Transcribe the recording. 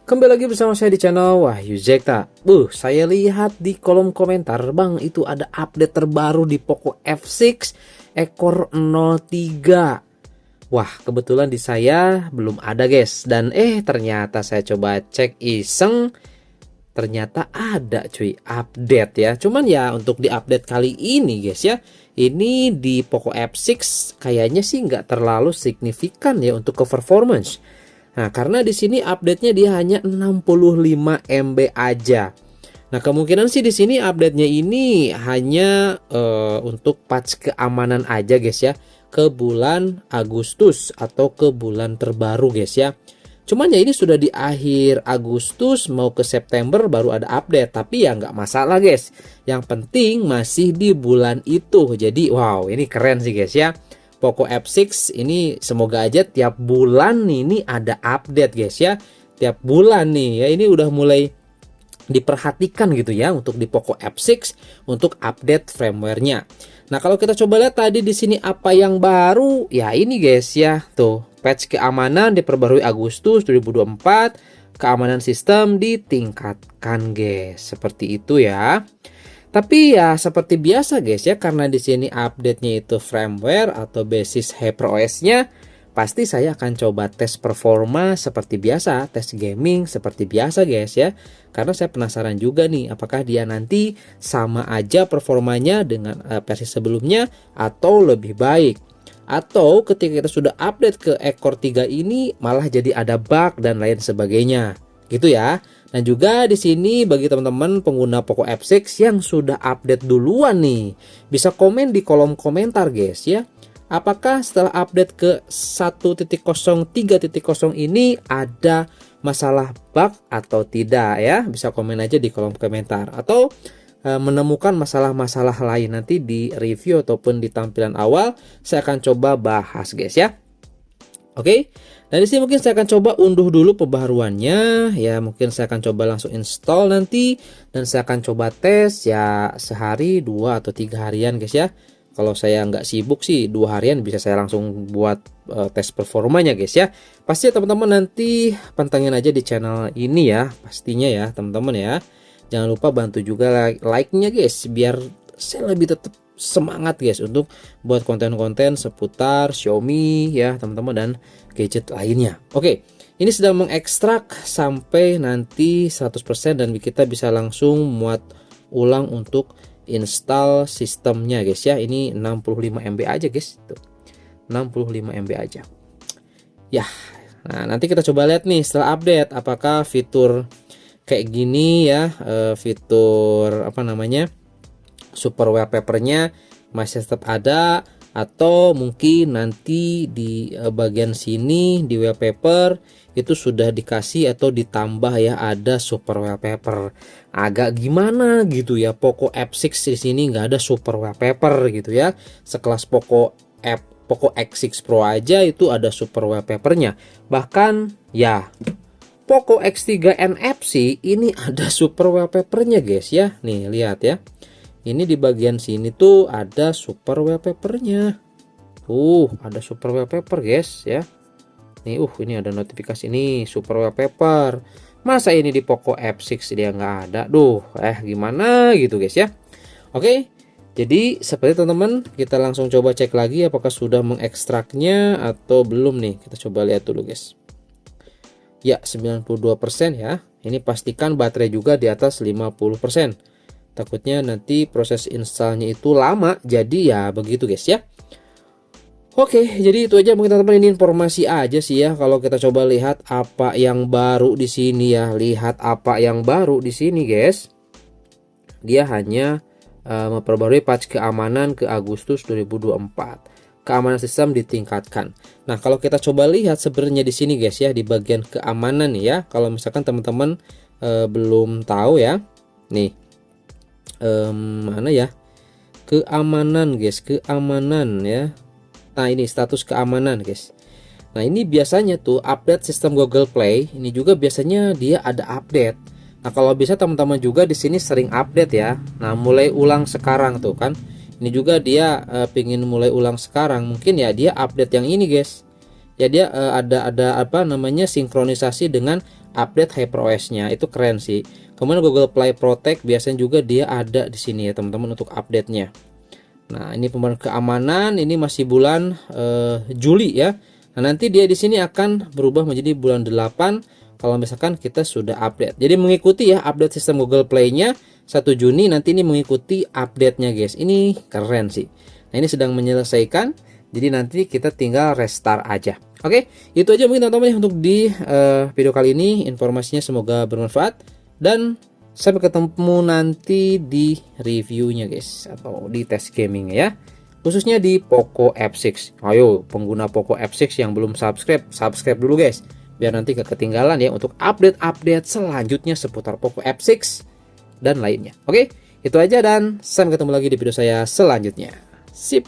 Kembali lagi bersama saya di channel Wahyu Zekta. Saya lihat di kolom komentar, Bang, itu ada update terbaru di Poco F6 ekor 03. Wah, kebetulan di saya belum ada, guys. Dan ternyata saya coba cek iseng, ternyata ada cuy update ya. Cuman ya untuk di update kali ini, guys ya, ini di Poco F6 kayaknya sih nggak terlalu signifikan ya untuk ke performance. Nah, karena di sini update-nya dia hanya 65 MB aja. Nah, kemungkinan sih di sini update-nya ini hanya untuk patch keamanan aja, guys ya, ke bulan Agustus atau ke bulan terbaru, guys ya. Cuman ya ini sudah di akhir Agustus mau ke September baru ada update, tapi ya nggak masalah, guys. Yang penting masih di bulan itu. Jadi wow, ini keren sih, guys ya. Poco F6 ini semoga aja tiap bulan nih ini ada update, guys ya. Tiap bulan nih ya, ini udah mulai diperhatikan gitu ya untuk di Poco F6 untuk update firmware-nya. Nah, kalau kita coba lihat tadi di sini apa yang baru, ya ini, guys ya. Tuh, patch keamanan diperbarui Agustus 2024, keamanan sistem ditingkatkan, guys. Seperti itu ya. Tapi ya seperti biasa, guys ya, karena di sini update-nya itu firmware atau basis HyperOS-nya, pasti saya akan coba tes performa seperti biasa, tes gaming seperti biasa, guys ya. Karena saya penasaran juga nih, apakah dia nanti sama aja performanya dengan versi sebelumnya atau lebih baik. Atau ketika kita sudah update ke ekor 3 ini malah jadi ada bug dan lain sebagainya. Gitu ya. Dan juga di sini bagi teman-teman pengguna Poco F6 yang sudah update duluan nih, bisa komen di kolom komentar, guys ya. Apakah setelah update ke 1.0.3.0 ini ada masalah bug atau tidak ya? Bisa komen aja di kolom komentar, atau menemukan masalah-masalah lain nanti di review ataupun di tampilan awal saya akan coba bahas, guys ya. Oke. Nah, di sini mungkin saya akan coba unduh dulu pembaharuannya ya, mungkin saya akan coba langsung install nanti, dan saya akan coba tes ya sehari, 2 atau 3 harian, guys ya. Kalau saya nggak sibuk sih 2 harian bisa saya langsung buat tes performanya, guys ya. Pasti teman-teman nanti pantengin aja di channel ini ya, pastinya ya teman-teman ya. Jangan lupa bantu juga like-nya, guys, biar saya lebih tetap semangat, guys, untuk buat konten-konten seputar Xiaomi ya teman-teman dan gadget lainnya. Oke, ini sedang mengekstrak sampai nanti 100% dan kita bisa langsung muat ulang untuk install sistemnya, guys ya. Ini 65 MB aja, guys. Tuh. 65 MB aja. Ya. Nah, nanti kita coba lihat nih setelah update apakah fitur kayak gini ya, fitur apa namanya? Super wallpaper-nya masih tetap ada, atau mungkin nanti di bagian sini di wallpaper itu sudah dikasih atau ditambah ya ada super wallpaper. Agak gimana gitu ya, Poco F6 di sini nggak ada super wallpaper gitu ya. Sekelas Poco X6 Pro aja itu ada super wallpaper-nya. Bahkan ya Poco X3 NFC ini ada super wallpaper-nya, guys ya. Nih lihat ya. Ini di bagian sini tuh ada super wallpaper-nya. Ada super wallpaper, guys ya. Nih, ini ada notifikasi nih super wallpaper. Masa ini di Poco F6 dia nggak ada? Gimana gitu, guys ya. Oke. Jadi seperti teman-teman, kita langsung coba cek lagi apakah sudah mengekstraknya atau belum nih. Kita coba lihat dulu, guys. Ya, 92% ya. Ini pastikan baterai juga di atas 50%. Takutnya nanti proses installnya itu lama, jadi ya begitu, guys ya. Oke, jadi itu aja mungkin teman-teman, ini informasi aja sih ya. Kalau kita coba lihat apa yang baru di sini ya, lihat apa yang baru di sini, guys. Dia hanya memperbarui patch keamanan ke Agustus 2024. Keamanan sistem ditingkatkan. Nah, kalau kita coba lihat sebenarnya di sini, guys ya, di bagian keamanan ya. Kalau misalkan teman-teman belum tahu ya, nih. Mana ya, keamanan, guys, keamanan ya. Nah, ini status keamanan, guys. Nah, ini biasanya tuh update sistem Google Play ini juga biasanya dia ada update. Nah, kalau bisa teman-teman juga di sini sering update ya. Nah, mulai ulang sekarang tuh kan Ini juga dia pingin mulai ulang sekarang, mungkin ya dia update yang ini guys. Ya dia ada apa namanya sinkronisasi dengan update HyperOS-nya. Itu keren sih. Kemudian Google Play Protect biasanya juga dia ada di sini ya teman-teman untuk update-nya. Nah, ini pembaruan keamanan, ini masih bulan Juli ya. Nah, nanti dia di sini akan berubah menjadi bulan 8 kalau misalkan kita sudah update. Jadi mengikuti ya update sistem Google Play-nya 1 Juni, nanti ini mengikuti update-nya guys. Ini keren sih. Nah, ini sedang menyelesaikan. Jadi nanti kita tinggal restart aja. Oke, itu aja mungkin teman-teman untuk di video kali ini. Informasinya semoga bermanfaat dan sampai ketemu nanti di reviewnya guys, atau di tes gaming ya, khususnya di Poco F6. Ayo pengguna Poco F6 yang belum subscribe dulu guys, biar nanti gak ketinggalan ya untuk update selanjutnya seputar Poco F6 dan lainnya. Oke, itu aja dan sampai ketemu lagi di video saya selanjutnya. Sip.